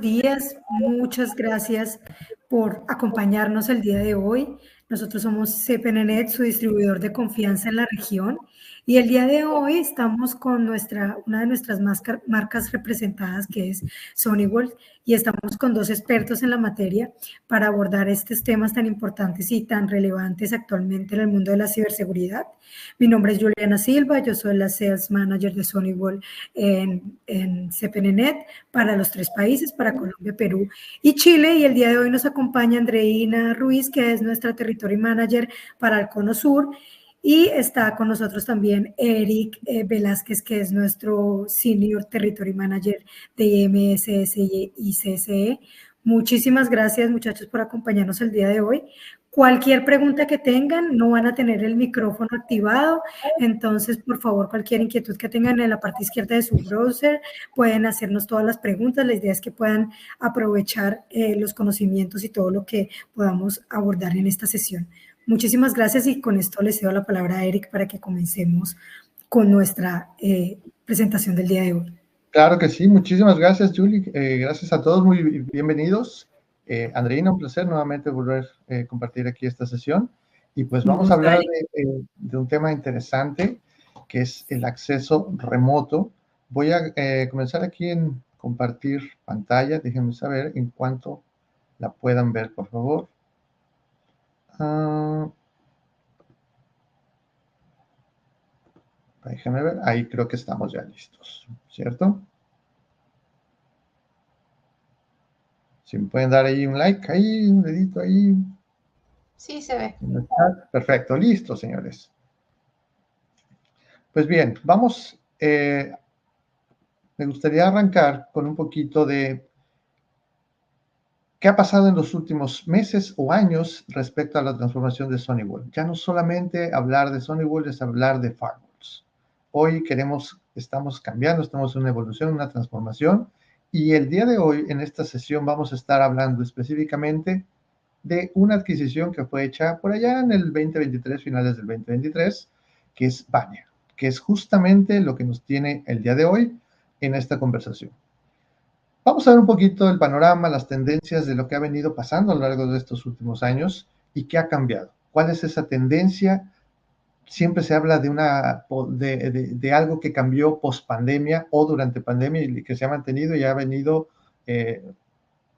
buenos días. Muchas gracias por acompañarnos el día de hoy. Nosotros somos CPNet, su distribuidor de confianza en la región. Y el día de hoy estamos con una de nuestras marcas representadas, que es Sonyworld, y estamos con dos expertos en la materia para abordar estos temas tan importantes y tan relevantes actualmente en el mundo de la ciberseguridad. Mi nombre es Juliana Silva, yo soy la Sales Manager de Sonyworld en CPNet para los tres países, para Colombia, Perú y Chile. Y el día de hoy nos acompaña Andreina Ruiz, que es nuestra Territory Manager para el Cono Sur. Y está con nosotros también Eric Velázquez, que es nuestro Senior Territory Manager de IMSS y CSE. Muchísimas gracias, muchachos, por acompañarnos el día de hoy. Cualquier pregunta que tengan, no van a tener el micrófono activado, entonces, por favor, cualquier inquietud que tengan en la parte izquierda de su browser, pueden hacernos todas las preguntas. La idea es que puedan aprovechar los conocimientos y todo lo que podamos abordar en esta sesión. Muchísimas gracias y con esto le cedo la palabra a Eric para que comencemos con nuestra presentación del día de hoy. Claro que sí, muchísimas gracias, Julie. Gracias a todos, muy bienvenidos. Andreina, un placer nuevamente volver a compartir aquí esta sesión. Y pues vamos a hablar de un tema interesante, que es el acceso remoto. Voy a comenzar aquí en compartir pantalla. Déjenme saber en cuanto la puedan ver, por favor. Déjenme ver, ahí creo que estamos ya listos, ¿cierto? Si me pueden dar ahí un like, ahí, un dedito ahí. Sí, se ve. Perfecto, listo, señores. Pues bien, vamos, me gustaría arrancar con un poquito de qué ha pasado en los últimos meses o años respecto a la transformación de Sonyworld. Ya no solamente hablar de Sonyworld es hablar de firewalls. Hoy estamos cambiando, estamos en una evolución, una transformación, y el día de hoy, en esta sesión, vamos a estar hablando específicamente de una adquisición que fue hecha por allá en el 2023, finales del 2023, que es Vania, que es justamente lo que nos tiene el día de hoy en esta conversación. Vamos a ver un poquito el panorama, las tendencias de lo que ha venido pasando a lo largo de estos últimos años y qué ha cambiado. ¿Cuál es esa tendencia? Siempre se habla de algo que cambió post pandemia o durante pandemia y que se ha mantenido y ha venido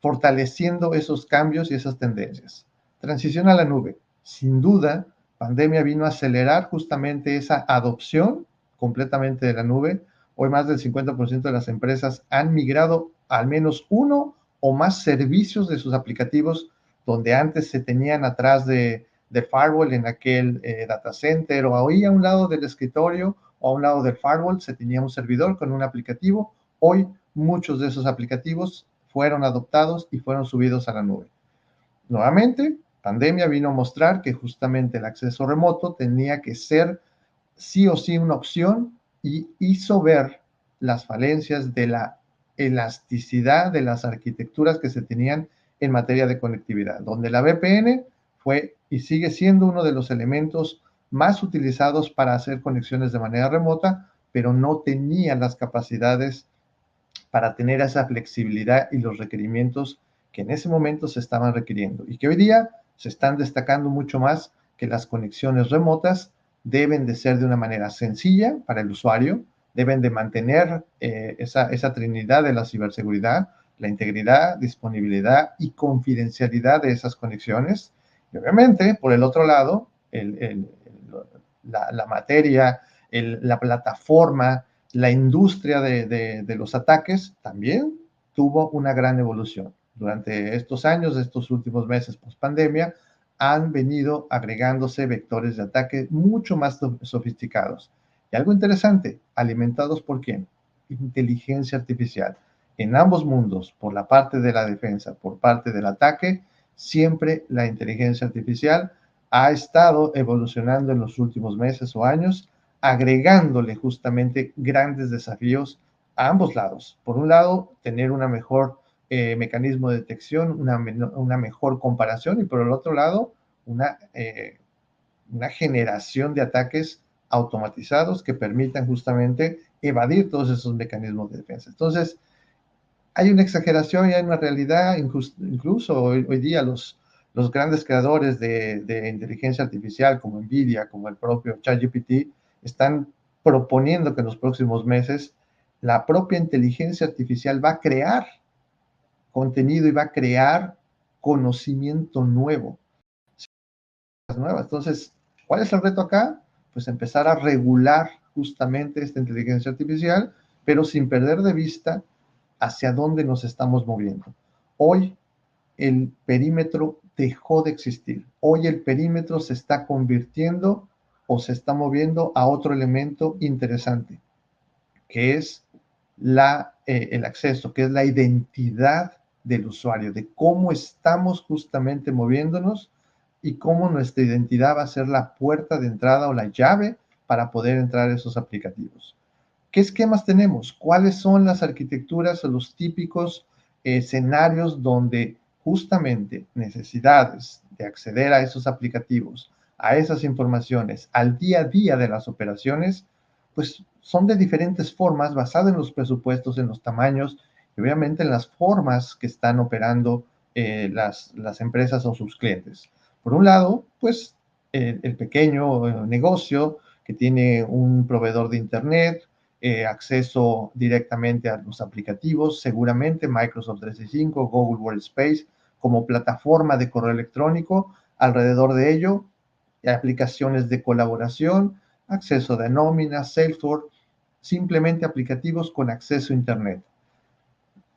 fortaleciendo esos cambios y esas tendencias. Transición a la nube. Sin duda, pandemia vino a acelerar justamente esa adopción completamente de la nube. Hoy más del 50% de las empresas han migrado al menos uno o más servicios de sus aplicativos donde antes se tenían atrás de firewall en aquel data center o ahí a un lado del escritorio o a un lado del firewall se tenía un servidor con un aplicativo. Hoy muchos de esos aplicativos fueron adoptados y fueron subidos a la nube. Nuevamente, pandemia vino a mostrar que justamente el acceso remoto tenía que ser sí o sí una opción y hizo ver las falencias de la elasticidad de las arquitecturas que se tenían en materia de conectividad, donde la VPN fue y sigue siendo uno de los elementos más utilizados para hacer conexiones de manera remota, pero no tenía las capacidades para tener esa flexibilidad y los requerimientos que en ese momento se estaban requiriendo y que hoy día se están destacando mucho más que las conexiones remotas deben de ser de una manera sencilla para el usuario, deben de mantener esa trinidad de la ciberseguridad, la integridad, disponibilidad y confidencialidad de esas conexiones. Y obviamente, por el otro lado, la materia, la plataforma, la industria de los ataques también tuvo una gran evolución. Durante estos años, estos últimos meses post pandemia, han venido agregándose vectores de ataque mucho más sofisticados. Y algo interesante, ¿alimentados por quién? Inteligencia artificial. En ambos mundos, por la parte de la defensa, por parte del ataque, siempre la inteligencia artificial ha estado evolucionando en los últimos meses o años, agregándole justamente grandes desafíos a ambos lados. Por un lado, tener una mejor mecanismo de detección, una mejor comparación y por el otro lado, una generación de ataques automatizados que permitan justamente evadir todos esos mecanismos de defensa. Entonces, hay una exageración y hay una realidad. Incluso hoy día los grandes creadores de inteligencia artificial como NVIDIA, como el propio ChatGPT, están proponiendo que en los próximos meses la propia inteligencia artificial va a crear contenido y va a crear conocimiento nuevo. Entonces, ¿cuál es el reto acá? Pues empezar a regular justamente esta inteligencia artificial, pero sin perder de vista hacia dónde nos estamos moviendo. Hoy el perímetro dejó de existir. Hoy el perímetro se está convirtiendo o se está moviendo a otro elemento interesante, que es el acceso, que es la identidad del usuario, de cómo estamos justamente moviéndonos y cómo nuestra identidad va a ser la puerta de entrada o la llave para poder entrar a esos aplicativos. ¿Qué esquemas tenemos? ¿Cuáles son las arquitecturas o los típicos escenarios donde justamente necesidades de acceder a esos aplicativos, a esas informaciones, al día a día de las operaciones, pues son de diferentes formas, basadas en los presupuestos, en los tamaños y obviamente en las formas que están operando las empresas o sus clientes? Por un lado, pues el pequeño negocio que tiene un proveedor de Internet, acceso directamente a los aplicativos, seguramente Microsoft 365, Google Workspace, como plataforma de correo electrónico. Alrededor de ello, aplicaciones de colaboración, acceso de nómina, Salesforce, simplemente aplicativos con acceso a Internet.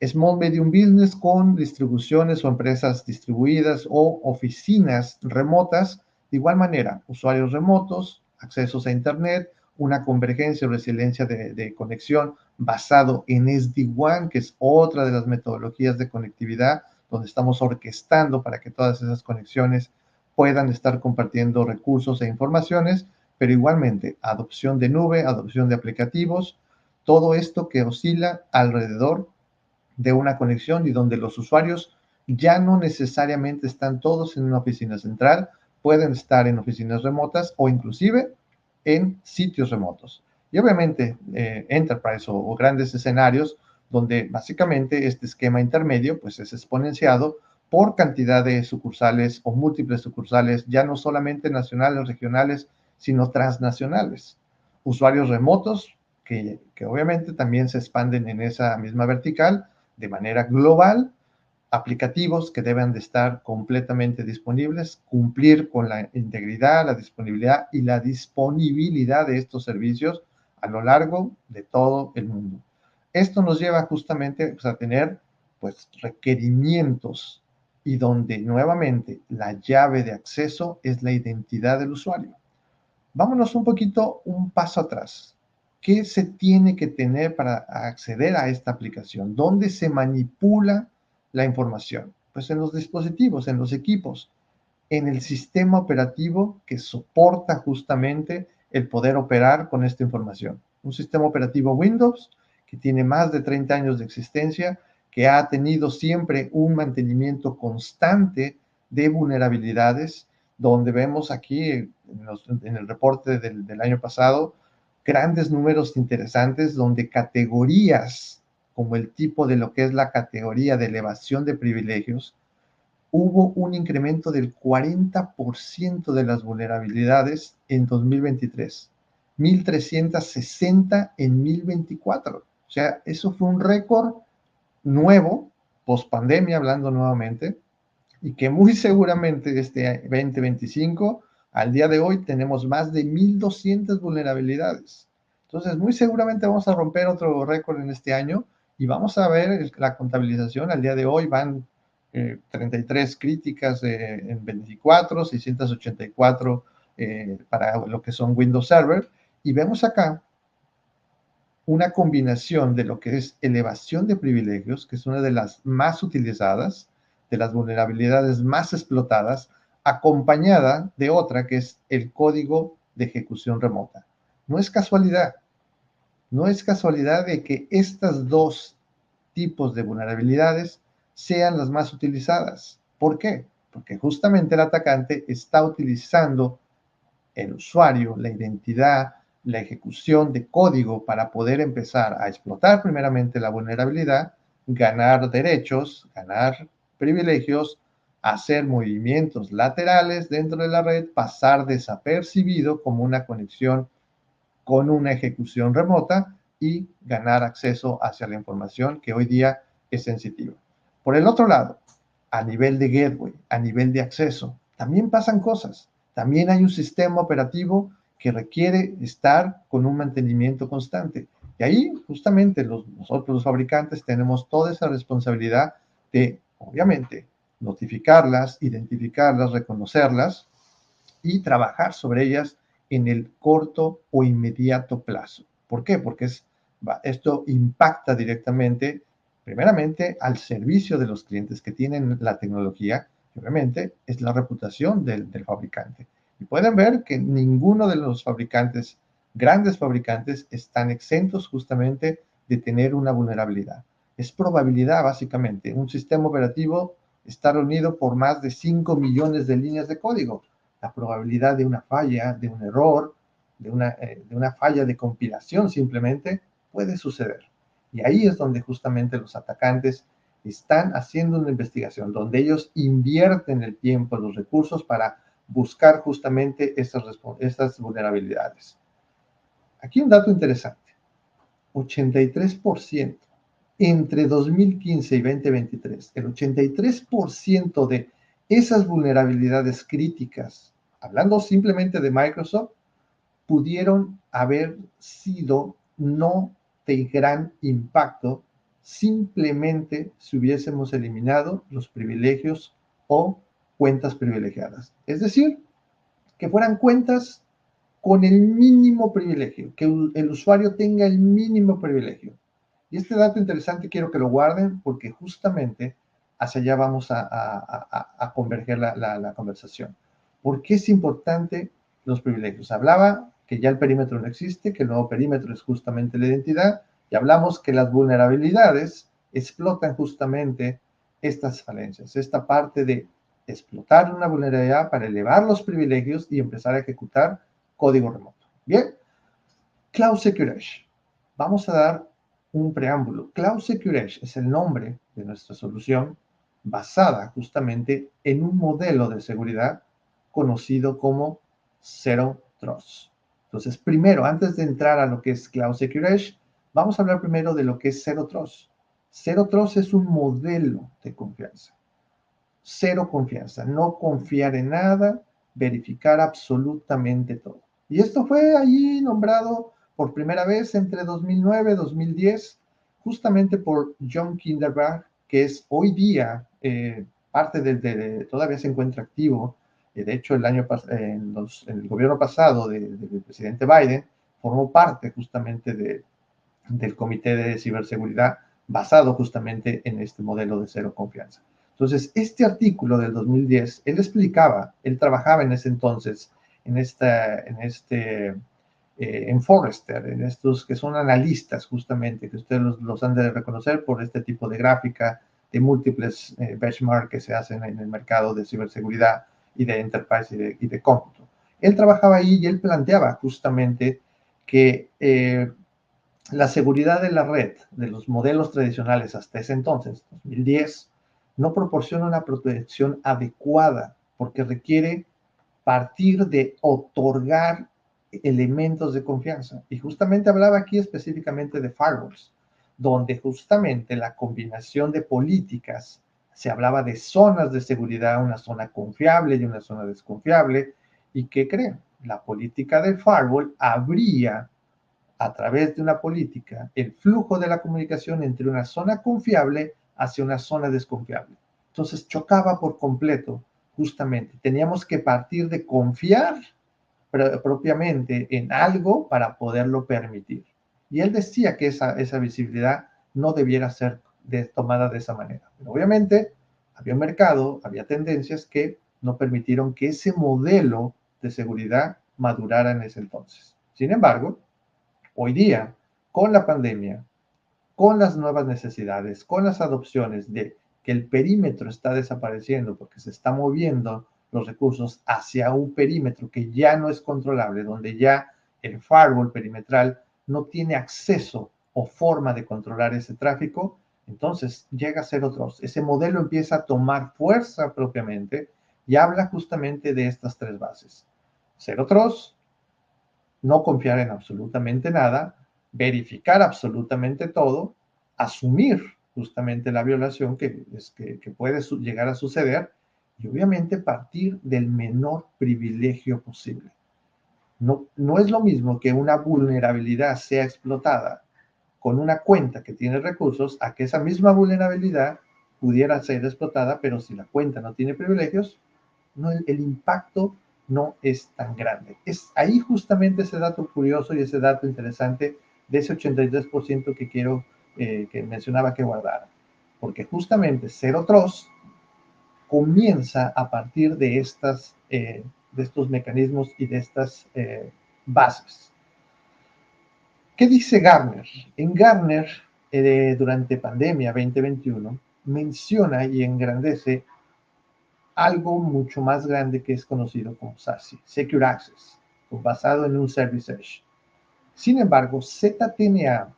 Small Medium Business con distribuciones o empresas distribuidas o oficinas remotas. De igual manera, usuarios remotos, accesos a Internet, una convergencia o resiliencia de conexión basado en SD-WAN, que es otra de las metodologías de conectividad, donde estamos orquestando para que todas esas conexiones puedan estar compartiendo recursos e informaciones, pero igualmente adopción de nube, adopción de aplicativos, todo esto que oscila alrededor de una conexión y donde los usuarios ya no necesariamente están todos en una oficina central, pueden estar en oficinas remotas o inclusive en sitios remotos. Y obviamente enterprise o grandes escenarios donde básicamente este esquema intermedio pues es exponenciado por cantidad de sucursales o múltiples sucursales, ya no solamente nacionales, regionales, sino transnacionales. Usuarios remotos que obviamente también se expanden en esa misma vertical de manera global, aplicativos que deben de estar completamente disponibles, cumplir con la integridad, la disponibilidad y la disponibilidad de estos servicios a lo largo de todo el mundo. Esto nos lleva justamente pues, a tener pues, requerimientos y donde nuevamente la llave de acceso es la identidad del usuario. Vámonos un paso atrás. ¿Qué se tiene que tener para acceder a esta aplicación? ¿Dónde se manipula la información? Pues en los dispositivos, en los equipos, en el sistema operativo que soporta justamente el poder operar con esta información. Un sistema operativo Windows que tiene más de 30 años de existencia, que ha tenido siempre un mantenimiento constante de vulnerabilidades, donde vemos aquí en el reporte del año pasado grandes números interesantes donde categorías como el tipo de lo que es la categoría de elevación de privilegios, hubo un incremento del 40% de las vulnerabilidades en 2023, 1,360 en 2024. O sea, eso fue un récord nuevo, post pandemia, hablando nuevamente, y que muy seguramente este 2025, al día de hoy, tenemos más de 1,200 vulnerabilidades. Entonces, muy seguramente vamos a romper otro récord en este año y vamos a ver la contabilización. Al día de hoy van 33 críticas en 24, 684 para lo que son Windows Server. Y vemos acá una combinación de lo que es elevación de privilegios, que es una de las más utilizadas, de las vulnerabilidades más explotadas, acompañada de otra que es el código de ejecución remota. No es casualidad, no es casualidad de que estas dos tipos de vulnerabilidades sean las más utilizadas. ¿Por qué? Porque justamente el atacante está utilizando el usuario, la identidad, la ejecución de código para poder empezar a explotar primeramente la vulnerabilidad ganar derechos, ganar privilegios, hacer movimientos laterales dentro de la red, pasar desapercibido como una conexión con una ejecución remota y ganar acceso hacia la información que hoy día es sensitiva. Por el otro lado, a nivel de gateway, a nivel de acceso, también pasan cosas. También hay un sistema operativo que requiere estar con un mantenimiento constante. Y ahí justamente nosotros los fabricantes tenemos toda esa responsabilidad de, obviamente, notificarlas, identificarlas, reconocerlas y trabajar sobre ellas en el corto o inmediato plazo. ¿Por qué? Porque esto impacta directamente, primeramente, al servicio de los clientes que tienen la tecnología, y obviamente es la reputación del fabricante. Y pueden ver que ninguno de los fabricantes, grandes fabricantes, están exentos justamente de tener una vulnerabilidad. Es probabilidad, básicamente. Un sistema operativo está reunido por más de 5 millones de líneas de código. La probabilidad de una falla, de un error, de una falla de compilación simplemente puede suceder. Y ahí es donde justamente los atacantes están haciendo una investigación, donde ellos invierten el tiempo, los recursos para buscar justamente estas vulnerabilidades. Aquí un dato interesante. 83% entre 2015 y 2023, el 83% de esas vulnerabilidades críticas, hablando simplemente de Microsoft, pudieron haber sido no de gran impacto simplemente si hubiésemos eliminado los privilegios o cuentas privilegiadas. Es decir, que fueran cuentas con el mínimo privilegio, que el usuario tenga el mínimo privilegio. Y este dato interesante quiero que lo guarden porque justamente hacia allá vamos a converger la conversación. ¿Por qué es importante los privilegios? Hablaba que ya el perímetro no existe, que el nuevo perímetro es justamente la identidad, y hablamos que las vulnerabilidades explotan justamente estas falencias, esta parte de explotar una vulnerabilidad para elevar los privilegios y empezar a ejecutar código remoto. Bien, Cloud Secure Edge. Vamos a dar un preámbulo. Cloud Secure Edge es el nombre de nuestra solución basada justamente en un modelo de seguridad conocido como Zero Trust. Entonces, primero, antes de entrar a lo que es Cloud Secure Edge, vamos a hablar primero de lo que es Zero Trust. Zero Trust es un modelo de confianza. Cero confianza, no confiar en nada, verificar absolutamente todo. Y esto fue allí nombrado por primera vez entre 2009 y 2010, justamente por John Kinderberg, que es hoy día parte todavía se encuentra activo. De hecho, el año en el gobierno pasado del presidente Biden, formó parte justamente del Comité de Ciberseguridad basado justamente en este modelo de cero confianza. Entonces, este artículo del 2010, él trabajaba en ese entonces en Forrester, en estos que son analistas justamente, que ustedes los han de reconocer por este tipo de gráfica de múltiples benchmarks que se hacen en el mercado de ciberseguridad y de enterprise y de cómputo. Él trabajaba ahí y él planteaba justamente que la seguridad de la red de los modelos tradicionales hasta ese entonces, 2010, no proporciona una protección adecuada porque requiere partir de otorgar elementos de confianza. Y justamente hablaba aquí específicamente de firewalls, donde justamente la combinación de políticas, se hablaba de zonas de seguridad, una zona confiable y una zona desconfiable. ¿Y qué creen? La política del firewall abría a través de una política el flujo de la comunicación entre una zona confiable hacia una zona desconfiable. Entonces chocaba por completo, justamente. Teníamos que partir de confiar propiamente en algo para poderlo permitir. Y él decía que esa visibilidad no debiera ser tomada de esa manera. Pero obviamente había un mercado, había tendencias que no permitieron que ese modelo de seguridad madurara en ese entonces. Sin embargo, hoy día, con la pandemia, con las nuevas necesidades, con las adopciones de que el perímetro está desapareciendo porque se está moviendo los recursos hacia un perímetro que ya no es controlable, donde ya el firewall perimetral no tiene acceso o forma de controlar ese tráfico, Entonces llega Zero Trust. Ese modelo empieza a tomar fuerza propiamente y habla justamente de estas tres bases. Zero Trust, no confiar en absolutamente nada, verificar absolutamente todo, asumir justamente la violación que puede llegar a suceder y obviamente partir del menor privilegio posible. No es lo mismo que una vulnerabilidad sea explotada con una cuenta que tiene recursos a que esa misma vulnerabilidad pudiera ser explotada, pero si la cuenta no tiene privilegios, no, el impacto no es tan grande. Es ahí justamente ese dato curioso y ese dato interesante de ese 83% que quiero, que mencionaba que guardara. Porque justamente Zero Trust comienza a partir de estos mecanismos y de estas bases. ¿Qué dice Gartner? En Gartner, durante pandemia 2021, menciona y engrandece algo mucho más grande que es conocido como SASE, Secure Access, basado en un Service Edge. Sin embargo, ZTNA,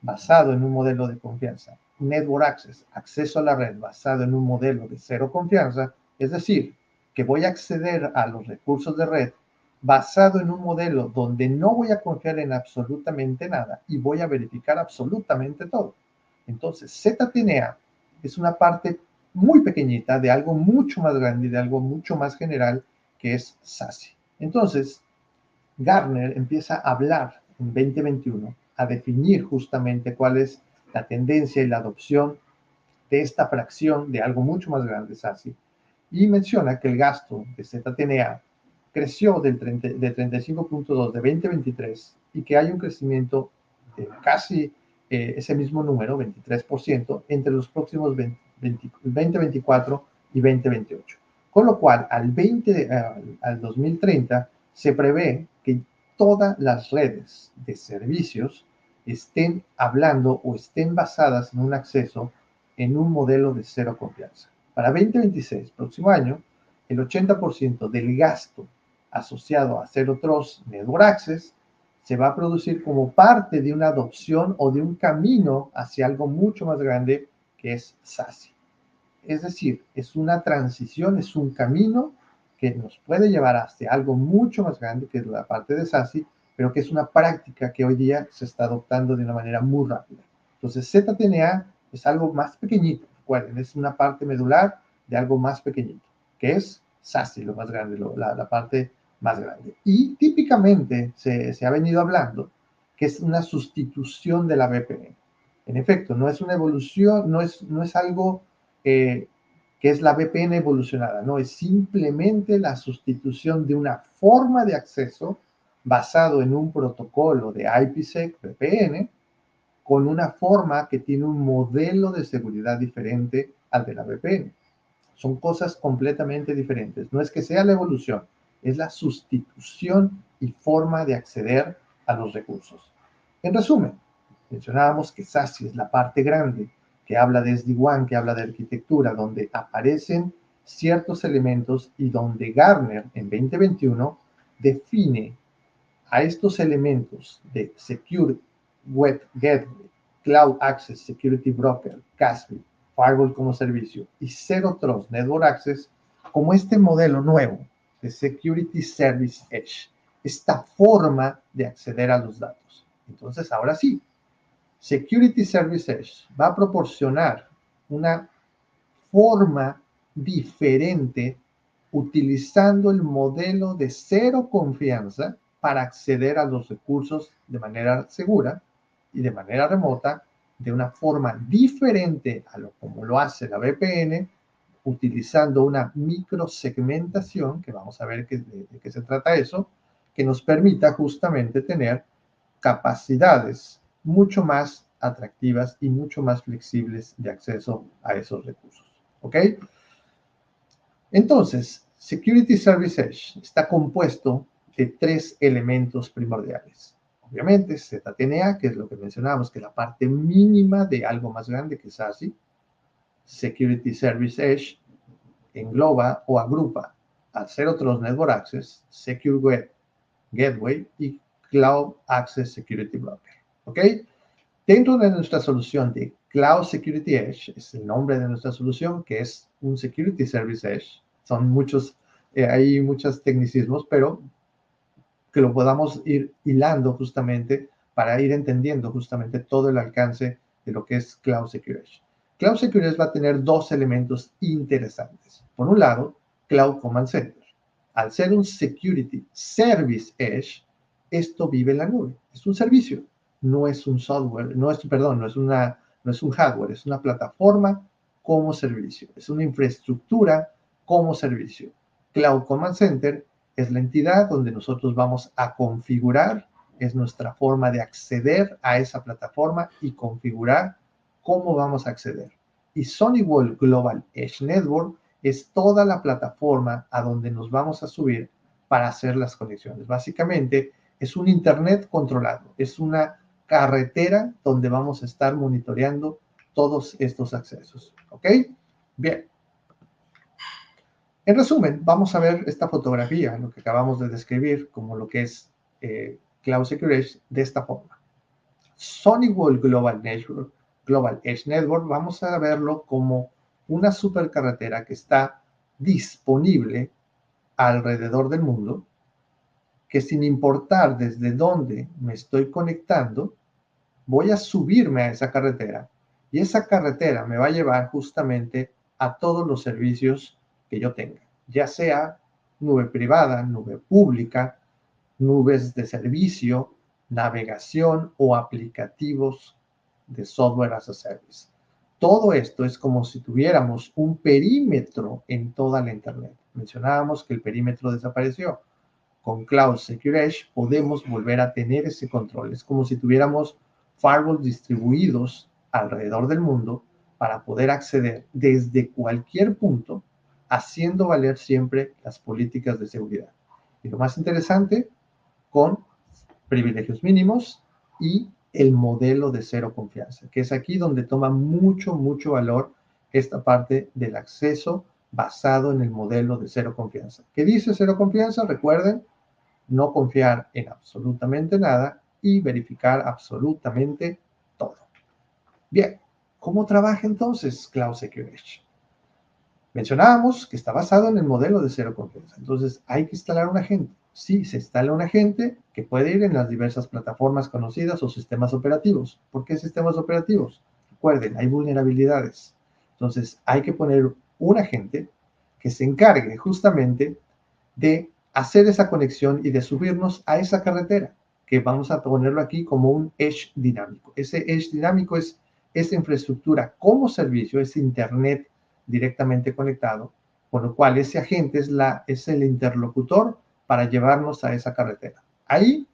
basado en un modelo de confianza, Network Access, acceso a la red basado en un modelo de cero confianza, es decir, que voy a acceder a los recursos de red basado en un modelo donde no voy a confiar en absolutamente nada y voy a verificar absolutamente todo. Entonces, ZTNA es una parte muy pequeñita de algo mucho más grande y de algo mucho más general que es SASE. Entonces, Gartner empieza a hablar en 2021, a definir justamente cuál es la tendencia y la adopción de esta fracción de algo mucho más grande, SASE, y menciona que el gasto de ZTNA creció de 35.2 de 2023 y que hay un crecimiento de casi ese mismo número, 23%, entre los próximos 2024 y 2028. Con lo cual, al 2030, se prevé que todas las redes de servicios estén hablando o estén basadas en un acceso en un modelo de cero confianza. Para 2026, próximo año, el 80% del gasto asociado a Zero Trust Network Access se va a producir como parte de una adopción o de un camino hacia algo mucho más grande que es SASE. Es decir, es una transición, es un camino que nos puede llevar hacia algo mucho más grande que es la parte de SASE, pero que es una práctica que hoy día se está adoptando de una manera muy rápida. Entonces, ZTNA es algo más pequeñito, recuerden, es una parte medular de algo más pequeñito, que es SASE, lo más grande, la parte más grande. Y típicamente se ha venido hablando que es una sustitución de la VPN. En efecto, no es una evolución, no es algo que es la VPN evolucionada, no, es simplemente la sustitución de una forma de acceso basado en un protocolo de IPsec VPN con una forma que tiene un modelo de seguridad diferente al de la VPN. Son cosas completamente diferentes. No es que sea la evolución, es la sustitución y forma de acceder a los recursos. En resumen, mencionábamos que SASE es la parte grande, que habla de SD-WAN, que habla de arquitectura, donde aparecen ciertos elementos y donde Gartner en 2021 define a estos elementos de Secure Web Gateway, Cloud Access Security Broker, CASB, Firewall como servicio y Zero Trust Network Access como este modelo nuevo de Security Service Edge, esta forma de acceder a los datos. Entonces, ahora sí, Security Service Edge va a proporcionar una forma diferente utilizando el modelo de cero confianza para acceder a los recursos de manera segura y de manera remota, de una forma diferente a como lo hace la VPN, utilizando una microsegmentación, que vamos a ver de qué se trata eso, que nos permita justamente tener capacidades mucho más atractivas y mucho más flexibles de acceso a esos recursos. ¿Ok? Entonces, Security Service Edge está compuesto de tres elementos primordiales. Obviamente, ZTNA, que es lo que mencionábamos, que es la parte mínima de algo más grande que SASE. Security Service Edge engloba o agrupa a Zero Trust Network Access, Secure Web Gateway y Cloud Access Security Broker. ¿Ok? Dentro de nuestra solución de Cloud Security Edge es el nombre de nuestra solución, que es un Security Service Edge. Son muchos, hay muchos tecnicismos, pero que lo podamos ir hilando justamente para ir entendiendo justamente todo el alcance de lo que es Cloud Security Edge. Cloud Security Edge va a tener dos elementos interesantes. Por un lado, Cloud Command Center. Al ser un Security Service Edge, esto vive en la nube. Es un servicio, no es un software, no es un hardware, es una plataforma como servicio, es una infraestructura como servicio. Cloud Command Center es la entidad donde nosotros vamos a configurar, es nuestra forma de acceder a esa plataforma y configurar cómo vamos a acceder. Y SonyWall Global Edge Network es toda la plataforma a donde nos vamos a subir para hacer las conexiones. Básicamente es un internet controlado, es una carretera donde vamos a estar monitoreando todos estos accesos. ¿Ok? Bien. En resumen, vamos a ver esta fotografía, lo que acabamos de describir como lo que es Cloud Security de esta forma. SonyWall Global Edge Network, vamos a verlo como una supercarretera que está disponible alrededor del mundo, que sin importar desde dónde me estoy conectando, voy a subirme a esa carretera y esa carretera me va a llevar justamente a todos los servicios que yo tenga, ya sea nube privada, nube pública, nubes de servicio, navegación o aplicativos de software as a service. Todo esto es como si tuviéramos un perímetro en toda la Internet. Mencionábamos que el perímetro desapareció. Con Cloud Security Edge podemos volver a tener ese control. Es como si tuviéramos firewalls distribuidos alrededor del mundo para poder acceder desde cualquier punto, haciendo valer siempre las políticas de seguridad. Y lo más interesante, con privilegios mínimos y el modelo de cero confianza, que es aquí donde toma mucho valor esta parte del acceso basado en el modelo de cero confianza. ¿Qué dice cero confianza? Recuerden, no confiar en absolutamente nada y verificar absolutamente todo. Bien, ¿cómo trabaja entonces Cloud Security Edge? Mencionábamos que está basado en el modelo de cero confianza. Entonces, hay que instalar un agente. Sí, se instala un agente que puede ir en las diversas plataformas conocidas o sistemas operativos. ¿Por qué sistemas operativos? Recuerden, hay vulnerabilidades. Entonces, hay que poner un agente que se encargue justamente de hacer esa conexión y de subirnos a esa carretera, que vamos a ponerlo aquí como un edge dinámico. Ese edge dinámico es esa infraestructura como servicio, ese internet directamente conectado, con lo cual ese agente es el interlocutor para llevarnos a esa carretera. Ahí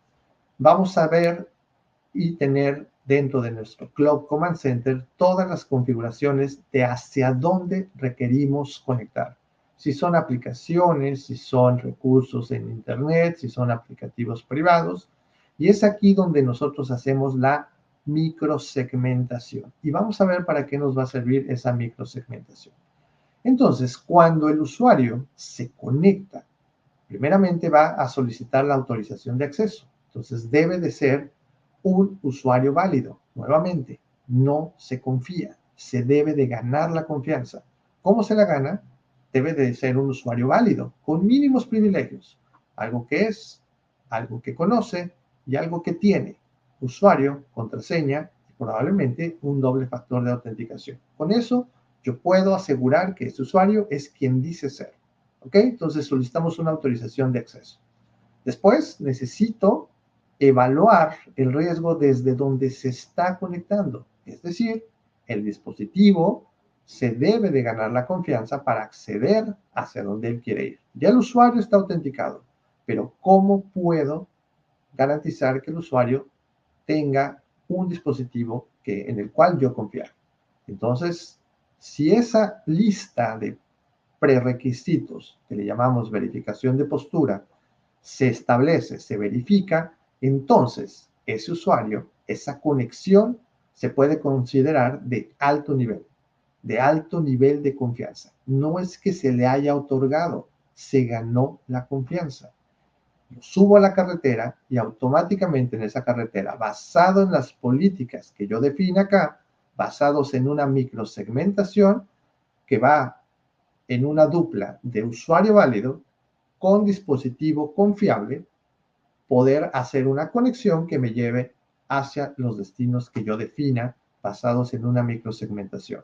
vamos a ver y tener dentro de nuestro Cloud Command Center todas las configuraciones de hacia dónde requerimos conectar. Si son aplicaciones, si son recursos en Internet, si son aplicativos privados. Y es aquí donde nosotros hacemos la microsegmentación. Y vamos a ver para qué nos va a servir esa microsegmentación. Entonces, cuando el usuario se conecta, primeramente va a solicitar la autorización de acceso. Entonces, debe de ser un usuario válido. Nuevamente, no se confía, se debe de ganar la confianza. ¿Cómo se la gana? Debe de ser un usuario válido, con mínimos privilegios. Algo que es, algo que conoce y algo que tiene. Usuario, contraseña y probablemente un doble factor de autenticación. Con eso, yo puedo asegurar que ese usuario es quien dice ser. ¿Ok? Entonces solicitamos una autorización de acceso. Después necesito evaluar el riesgo desde donde se está conectando. Es decir, el dispositivo se debe de ganar la confianza para acceder hacia donde él quiere ir. Ya el usuario está autenticado, pero ¿cómo puedo garantizar que el usuario tenga un dispositivo en el cual yo confiar? Entonces, si esa lista de prerequisitos, que le llamamos verificación de postura, se establece, se verifica, entonces ese usuario, esa conexión, se puede considerar de alto nivel de confianza. No es que se le haya otorgado, se ganó la confianza. Yo subo a la carretera y automáticamente en esa carretera, basado en las políticas que yo define acá, basados en una microsegmentación que va en una dupla de usuario válido con dispositivo confiable, poder hacer una conexión que me lleve hacia los destinos que yo defina basados en una microsegmentación.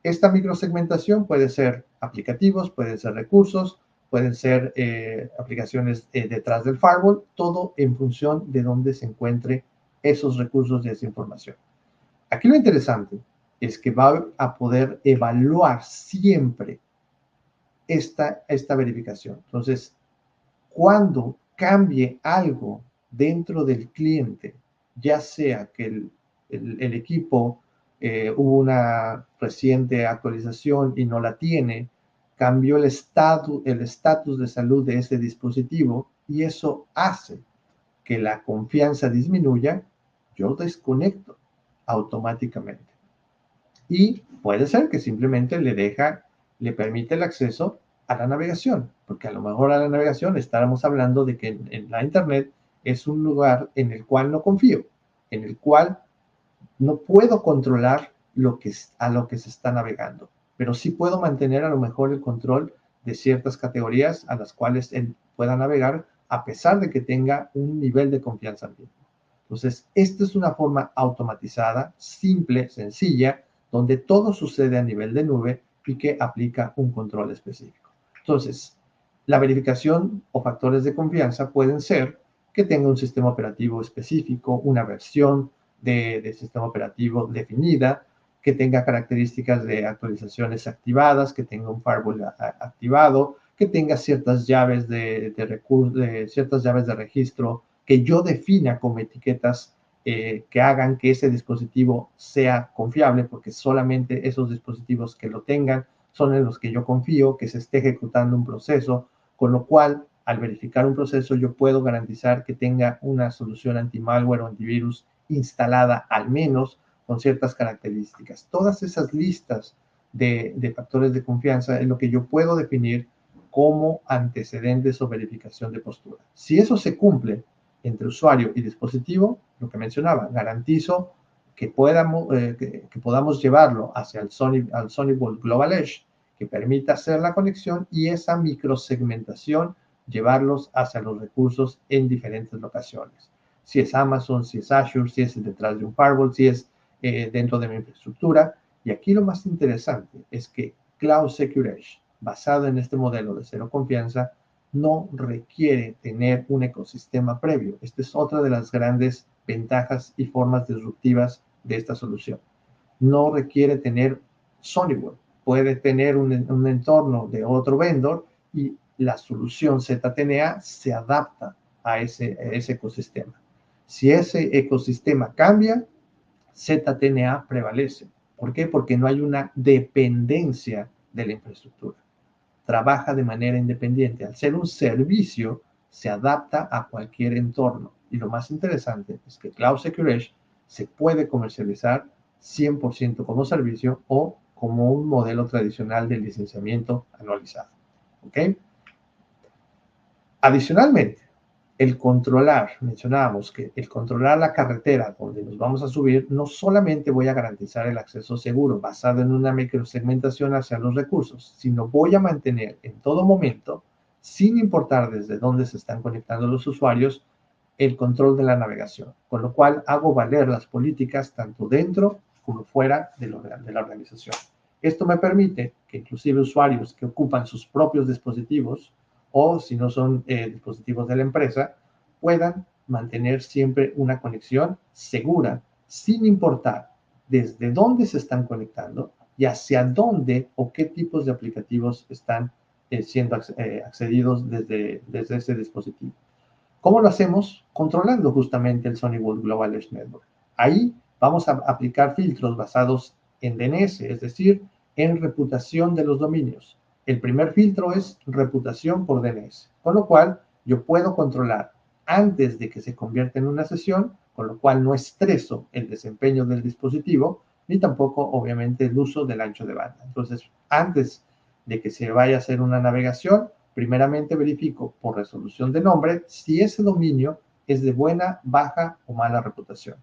Esta microsegmentación puede ser aplicativos, pueden ser recursos, pueden ser aplicaciones detrás del firewall, todo en función de dónde se encuentre esos recursos y esa información. Aquí lo interesante es que va a poder evaluar siempre esta verificación. Entonces, cuando cambie algo dentro del cliente, ya sea que el equipo hubo una reciente actualización y no la tiene, cambió el estatus de salud de ese dispositivo y eso hace que la confianza disminuya, yo desconecto automáticamente. Y puede ser que simplemente le permite el acceso a la navegación, porque a lo mejor a la navegación estábamos hablando de que en la Internet es un lugar en el cual no confío, en el cual no puedo controlar a lo que se está navegando, pero sí puedo mantener a lo mejor el control de ciertas categorías a las cuales él pueda navegar, a pesar de que tenga un nivel de confianza mismo. Entonces, esta es una forma automatizada, simple, sencilla, donde todo sucede a nivel de nube y que aplica un control específico. Entonces, la verificación o factores de confianza pueden ser que tenga un sistema operativo específico, una versión de sistema operativo definida, que tenga características de actualizaciones activadas, que tenga un firewall activado, que tenga ciertas llaves ciertas llaves de registro que yo defina como etiquetas que hagan que ese dispositivo sea confiable, porque solamente esos dispositivos que lo tengan son en los que yo confío, que se esté ejecutando un proceso, con lo cual, al verificar un proceso, yo puedo garantizar que tenga una solución anti-malware o antivirus instalada al menos con ciertas características. Todas esas listas de factores de confianza es lo que yo puedo definir como antecedentes o verificación de postura. Si eso se cumple entre usuario y dispositivo, lo que mencionaba, garantizo que podamos llevarlo hacia el SonyVault Global Edge, que permita hacer la conexión y esa microsegmentación llevarlos hacia los recursos en diferentes locaciones. Si es Amazon, si es Azure, si es detrás de un firewall, si es dentro de mi infraestructura. Y aquí lo más interesante es que Cloud Secure Edge, basado en este modelo de cero confianza, no requiere tener un ecosistema previo. Esta es otra de las grandes ventajas y formas disruptivas de esta solución. No requiere tener SonyWeb. Puede tener un entorno de otro vendor y la solución ZTNA se adapta a ese ecosistema. Si ese ecosistema cambia, ZTNA prevalece. ¿Por qué? Porque no hay una dependencia de la infraestructura. Trabaja de manera independiente. Al ser un servicio, se adapta a cualquier entorno. Y lo más interesante es que Cloud Secure Edge se puede comercializar 100% como servicio o como un modelo tradicional de licenciamiento anualizado. ¿Ok? Adicionalmente, mencionábamos que el controlar la carretera donde nos vamos a subir, no solamente voy a garantizar el acceso seguro basado en una microsegmentación hacia los recursos, sino voy a mantener en todo momento, sin importar desde dónde se están conectando los usuarios, el control de la navegación, con lo cual hago valer las políticas tanto dentro como fuera de la organización. Esto me permite que inclusive usuarios que ocupan sus propios dispositivos o si no son dispositivos de la empresa, puedan mantener siempre una conexión segura, sin importar desde dónde se están conectando y hacia dónde o qué tipos de aplicativos están siendo accedidos desde ese dispositivo. ¿Cómo lo hacemos? Controlando justamente el SonyVault Global Edge Network. Ahí vamos a aplicar filtros basados en DNS, es decir, en reputación de los dominios. El primer filtro es reputación por DNS, con lo cual yo puedo controlar antes de que se convierta en una sesión, con lo cual no estreso el desempeño del dispositivo, ni tampoco, obviamente, el uso del ancho de banda. Entonces, antes de que se vaya a hacer una navegación, primeramente verifico por resolución de nombre si ese dominio es de buena, baja o mala reputación.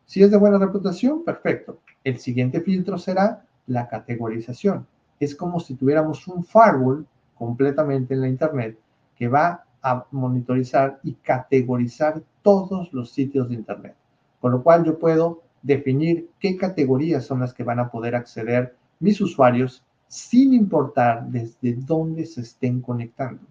Si es de buena reputación, perfecto. El siguiente filtro será la categorización. Es como si tuviéramos un firewall completamente en la Internet que va a monitorizar y categorizar todos los sitios de Internet. Con lo cual yo puedo definir qué categorías son las que van a poder acceder mis usuarios sin importar desde dónde se estén conectando.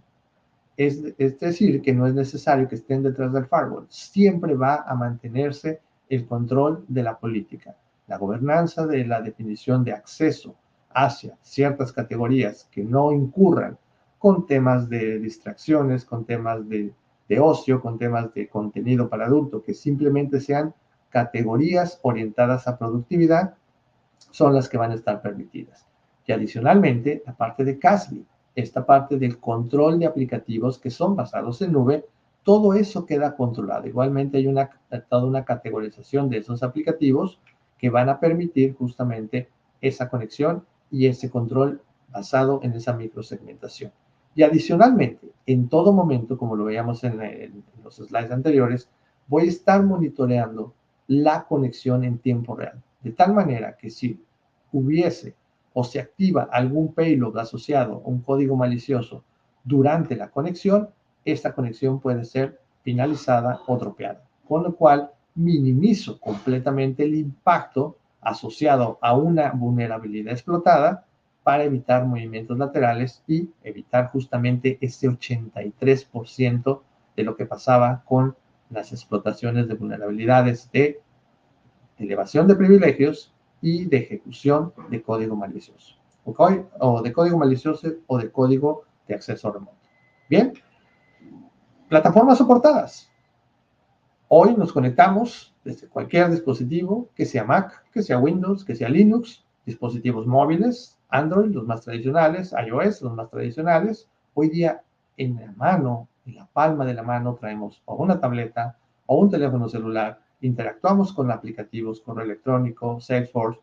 Es decir, que no es necesario que estén detrás del firewall. Siempre va a mantenerse el control de la política, la gobernanza de la definición de acceso hacia ciertas categorías que no incurran con temas de distracciones, con temas de ocio, con temas de contenido para adulto, que simplemente sean categorías orientadas a productividad, son las que van a estar permitidas. Y adicionalmente, la parte de CASB, esta parte del control de aplicativos que son basados en nube, todo eso queda controlado. Igualmente hay toda una categorización de esos aplicativos que van a permitir justamente esa conexión y ese control basado en esa microsegmentación. Y adicionalmente, en todo momento, como lo veíamos en los slides anteriores, voy a estar monitoreando la conexión en tiempo real. De tal manera que si hubiese o se activa algún payload asociado a un código malicioso durante la conexión, esta conexión puede ser finalizada o dropeada. Con lo cual, minimizo completamente el impacto asociado a una vulnerabilidad explotada para evitar movimientos laterales y evitar justamente ese 83% de lo que pasaba con las explotaciones de vulnerabilidades de elevación de privilegios y de ejecución de código malicioso. ¿Okay? O de código malicioso o de código de acceso remoto. Bien, plataformas soportadas. Hoy nos conectamos desde cualquier dispositivo, que sea Mac, que sea Windows, que sea Linux, dispositivos móviles, Android, los más tradicionales, iOS, los más tradicionales. Hoy día en la mano, en la palma de la mano, traemos o una tableta o un teléfono celular. Interactuamos con aplicativos, correo electrónico, Salesforce,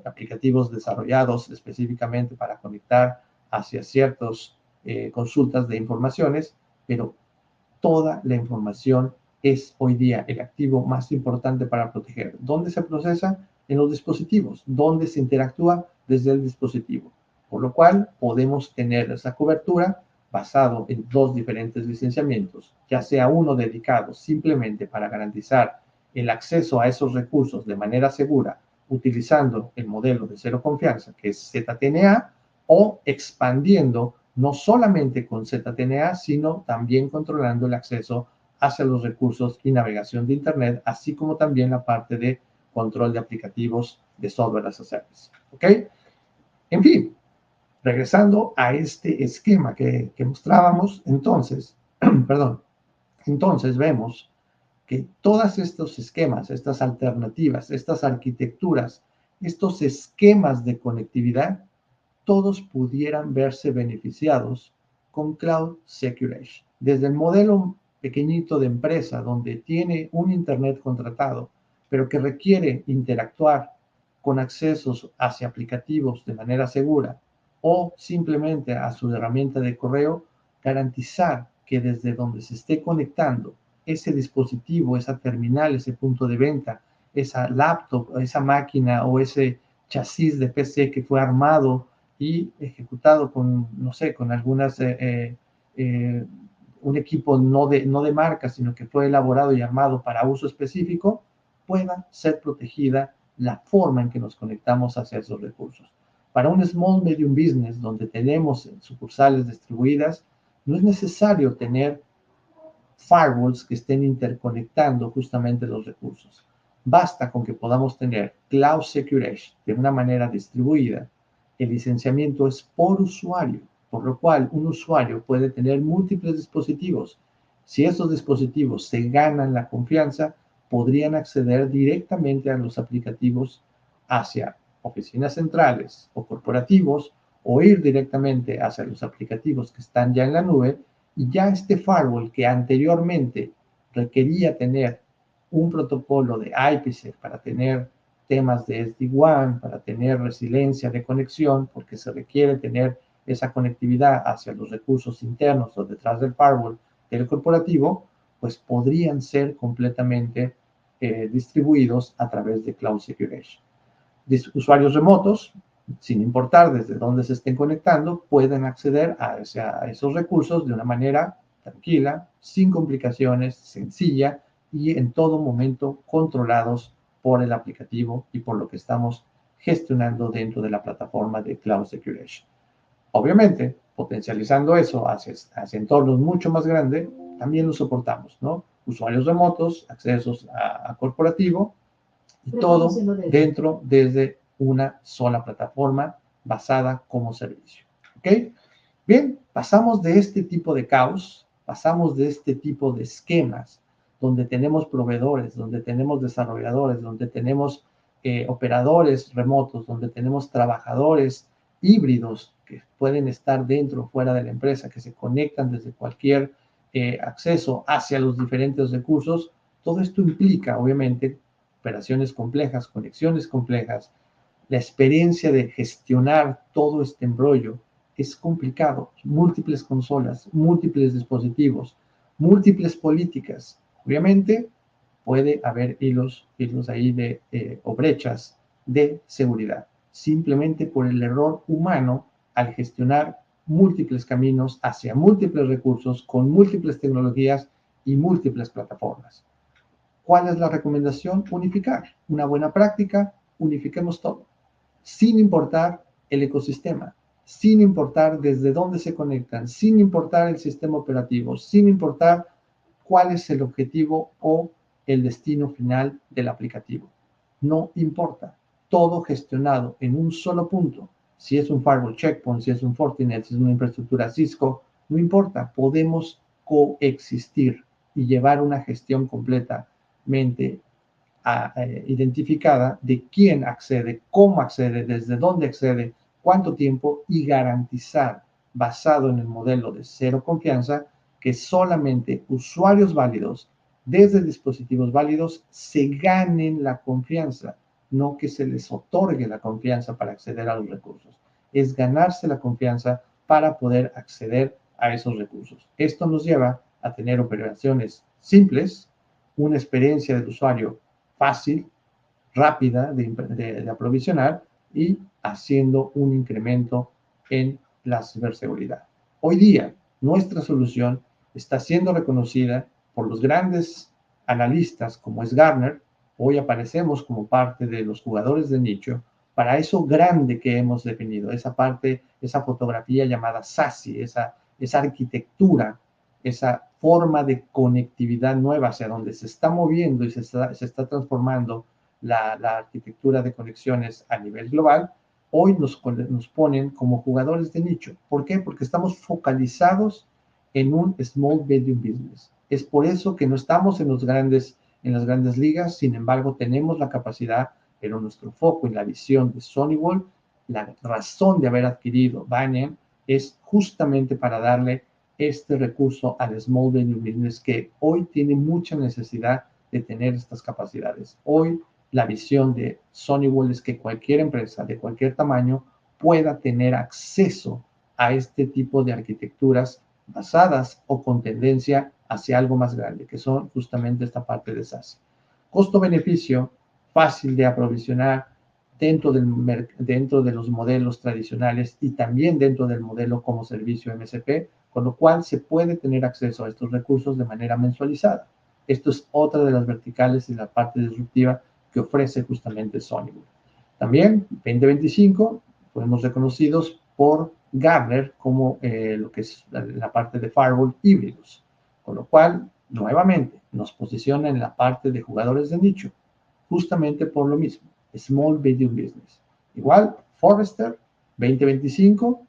aplicativos desarrollados específicamente para conectar hacia ciertas consultas de informaciones, pero toda la información es hoy día el activo más importante para proteger. ¿Dónde se procesa? En los dispositivos. ¿Dónde se interactúa? Desde el dispositivo. Por lo cual podemos tener esa cobertura basado en dos diferentes licenciamientos, ya sea uno dedicado simplemente para garantizar el acceso a esos recursos de manera segura, utilizando el modelo de cero confianza, que es ZTNA, o expandiendo no solamente con ZTNA, sino también controlando el acceso hacia los recursos y navegación de Internet, así como también la parte de control de aplicativos de software as a service. ¿Ok? En fin, regresando a este esquema que mostrábamos, entonces, perdón, entonces vemos que todos estos esquemas, estas alternativas, estas arquitecturas, estos esquemas de conectividad, todos pudieran verse beneficiados con Cloud Secure Edge. Desde el modelo pequeñito de empresa donde tiene un Internet contratado, pero que requiere interactuar con accesos hacia aplicativos de manera segura o simplemente a su herramienta de correo, garantizar que desde donde se esté conectando ese dispositivo, esa terminal, ese punto de venta, esa laptop, esa máquina o ese chasis de PC que fue armado y ejecutado con, no sé, con algunas, un equipo no de marca, sino que fue elaborado y armado para uso específico, pueda ser protegida la forma en que nos conectamos hacia esos recursos. Para un small medium business donde tenemos sucursales distribuidas, no es necesario tener firewalls que estén interconectando justamente los recursos. Basta con que podamos tener Cloud Secure Edge de una manera distribuida. El licenciamiento es por usuario, por lo cual un usuario puede tener múltiples dispositivos. Si esos dispositivos se ganan la confianza, podrían acceder directamente a los aplicativos hacia oficinas centrales o corporativos o ir directamente hacia los aplicativos que están ya en la nube y ya este firewall que anteriormente requería tener un protocolo de IPsec para tener temas de SD-WAN, para tener resiliencia de conexión, porque se requiere tener esa conectividad hacia los recursos internos o detrás del firewall del corporativo, pues podrían ser completamente distribuidos a través de Cloud Securation. Usuarios remotos, sin importar desde dónde se estén conectando, pueden acceder a esos recursos de una manera tranquila, sin complicaciones, sencilla y en todo momento controlados por el aplicativo y por lo que estamos gestionando dentro de la plataforma de Cloud Securation. Obviamente, potencializando eso hacia entornos mucho más grandes, también lo soportamos, ¿no? Usuarios remotos, accesos a corporativo y todo dentro desde una sola plataforma basada como servicio. ¿Ok? Bien, pasamos de este tipo de caos, pasamos de este tipo de esquemas donde tenemos proveedores, donde tenemos desarrolladores, donde tenemos operadores remotos, donde tenemos trabajadores híbridos que pueden estar dentro o fuera de la empresa, que se conectan desde cualquier acceso hacia los diferentes recursos. Todo esto implica, obviamente, operaciones complejas, conexiones complejas. La experiencia de gestionar todo este embrollo es complicado. Múltiples consolas, múltiples dispositivos, múltiples políticas. Obviamente, puede haber hilos ahí o brechas de seguridad, simplemente por el error humano al gestionar múltiples caminos hacia múltiples recursos con múltiples tecnologías y múltiples plataformas. ¿Cuál es la recomendación? Unificar. Una buena práctica, unifiquemos todo, sin importar el ecosistema, sin importar desde dónde se conectan, sin importar el sistema operativo, sin importar cuál es el objetivo o el destino final del aplicativo. No importa, todo gestionado en un solo punto. Si es un firewall checkpoint, si es un Fortinet, si es una infraestructura Cisco, no importa, podemos coexistir y llevar una gestión completamente identificada de quién accede, cómo accede, desde dónde accede, cuánto tiempo y garantizar, basado en el modelo de cero confianza, que solamente usuarios válidos desde dispositivos válidos se ganen la confianza, no que se les otorgue la confianza para acceder a los recursos. Es ganarse la confianza para poder acceder a esos recursos. Esto nos lleva a tener operaciones simples, una experiencia del usuario fácil, rápida de aprovisionar y haciendo un incremento en la ciberseguridad. Hoy día, nuestra solución está siendo reconocida por los grandes analistas como es Gartner. Hoy aparecemos como parte de los jugadores de nicho para eso grande que hemos definido, esa parte, esa fotografía llamada SASE, esa arquitectura, esa forma de conectividad nueva hacia donde se está moviendo y se está transformando la arquitectura de conexiones a nivel global. Hoy nos ponen como jugadores de nicho. ¿Por qué? Porque estamos focalizados en un small medium business. Es por eso que no estamos en las grandes ligas, sin embargo tenemos la capacidad, pero nuestro foco en la visión de Sonywall, la razón de haber adquirido Banyan es justamente para darle este recurso al small medium business que hoy tiene mucha necesidad de tener estas capacidades. Hoy la visión de Sonywall es que cualquier empresa de cualquier tamaño pueda tener acceso a este tipo de arquitecturas basadas o con tendencia hacia algo más grande, que son justamente esta parte de SaaS. Costo-beneficio, fácil de aprovisionar dentro de los modelos tradicionales y también dentro del modelo como servicio MSP, con lo cual se puede tener acceso a estos recursos de manera mensualizada. Esto es otra de las verticales y la parte disruptiva que ofrece justamente Sonywall. También, 2025, fuimos reconocidos por Gartner como lo que es la parte de firewall híbridos, con lo cual, nuevamente, nos posiciona en la parte de jugadores de nicho, justamente por lo mismo, Small Medium Business. Igual, Forrester, 2025,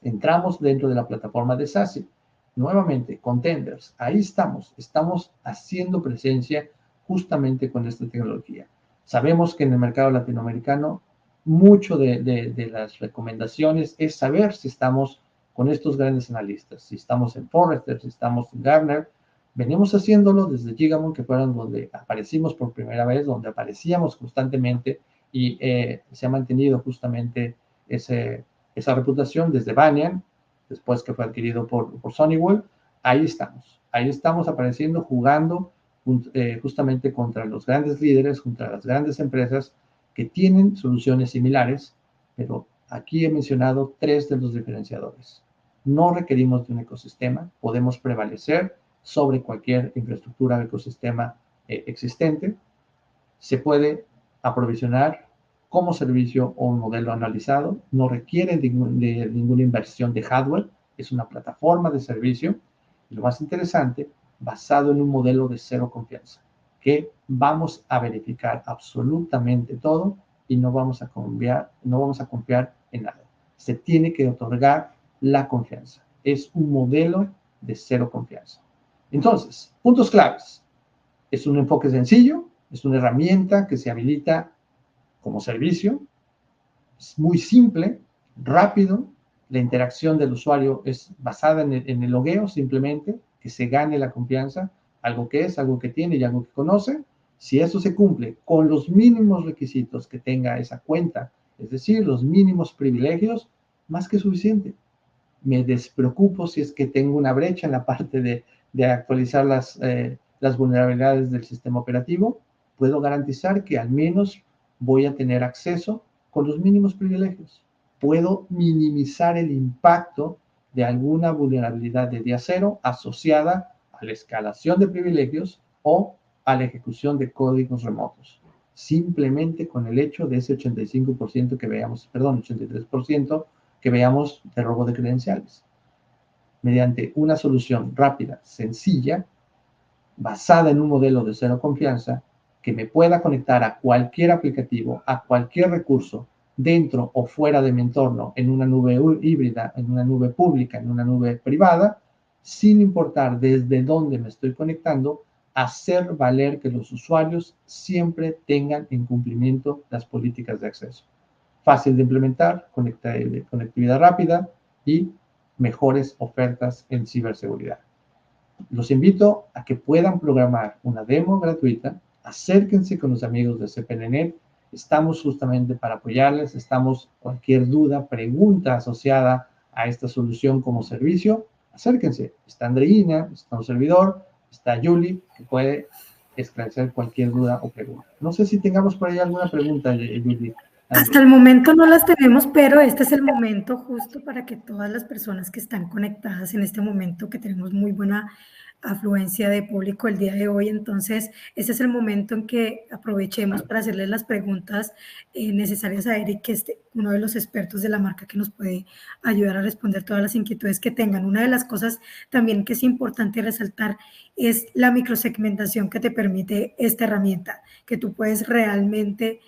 entramos dentro de la plataforma de SASE, nuevamente, Contenders, ahí estamos haciendo presencia justamente con esta tecnología. Sabemos que en el mercado latinoamericano mucho de las recomendaciones es saber si estamos con estos grandes analistas, si estamos en Forrester, si estamos en Gartner. Venimos haciéndolo desde Gigamon, que fueron donde aparecimos por primera vez, donde aparecíamos constantemente y se ha mantenido justamente esa reputación desde Banyan, después que fue adquirido por Sonywall. Ahí estamos apareciendo, jugando justamente contra los grandes líderes, contra las grandes empresas que tienen soluciones similares, pero aquí he mencionado 3 de los diferenciadores. No requerimos de un ecosistema, podemos prevalecer sobre cualquier infraestructura o ecosistema existente. Se puede aprovisionar como servicio o un modelo analizado, no requiere de ninguna inversión de hardware, es una plataforma de servicio, y lo más interesante, basado en un modelo de cero confianza, que vamos a verificar absolutamente todo y no vamos a confiar en nada. Se tiene que otorgar la confianza. Es un modelo de cero confianza. Entonces, puntos claves. Es un enfoque sencillo, es una herramienta que se habilita como servicio, es muy simple, rápido, la interacción del usuario es basada en el logueo simplemente, que se gane la confianza, algo que es, algo que tiene y algo que conoce. Si eso se cumple con los mínimos requisitos que tenga esa cuenta, es decir, los mínimos privilegios, más que suficiente. Me despreocupo si es que tengo una brecha en la parte de actualizar las vulnerabilidades del sistema operativo. Puedo garantizar que al menos voy a tener acceso con los mínimos privilegios. Puedo minimizar el impacto de alguna vulnerabilidad de día cero asociada a la escalación de privilegios o a la ejecución de códigos remotos. Simplemente con el hecho de ese 85% que veamos, perdón, 83% que veamos de robo de credenciales. Mediante una solución rápida, sencilla, basada en un modelo de cero confianza, que me pueda conectar a cualquier aplicativo, a cualquier recurso, dentro o fuera de mi entorno, en una nube híbrida, en una nube pública, en una nube privada, sin importar desde dónde me estoy conectando, hacer valer que los usuarios siempre tengan en cumplimiento las políticas de acceso. Fácil de implementar, conectividad rápida y mejores ofertas en ciberseguridad. Los invito a que puedan programar una demo gratuita. Acérquense con los amigos de CPNNet. Estamos justamente para apoyarles. Cualquier duda, pregunta asociada a esta solución como servicio, acérquense. Está Andreina, está un servidor, está Julie, que puede esclarecer cualquier duda o pregunta. No sé si tengamos por ahí alguna pregunta, Julie. Hasta el momento no las tenemos, pero este es el momento justo para que todas las personas que están conectadas en este momento, que tenemos muy buena afluencia de público el día de hoy, entonces ese es el momento en que aprovechemos para hacerles las preguntas necesarias a Eric, que es uno de los expertos de la marca que nos puede ayudar a responder todas las inquietudes que tengan. Una de las cosas también que es importante resaltar es la microsegmentación que te permite esta herramienta, que tú puedes realmente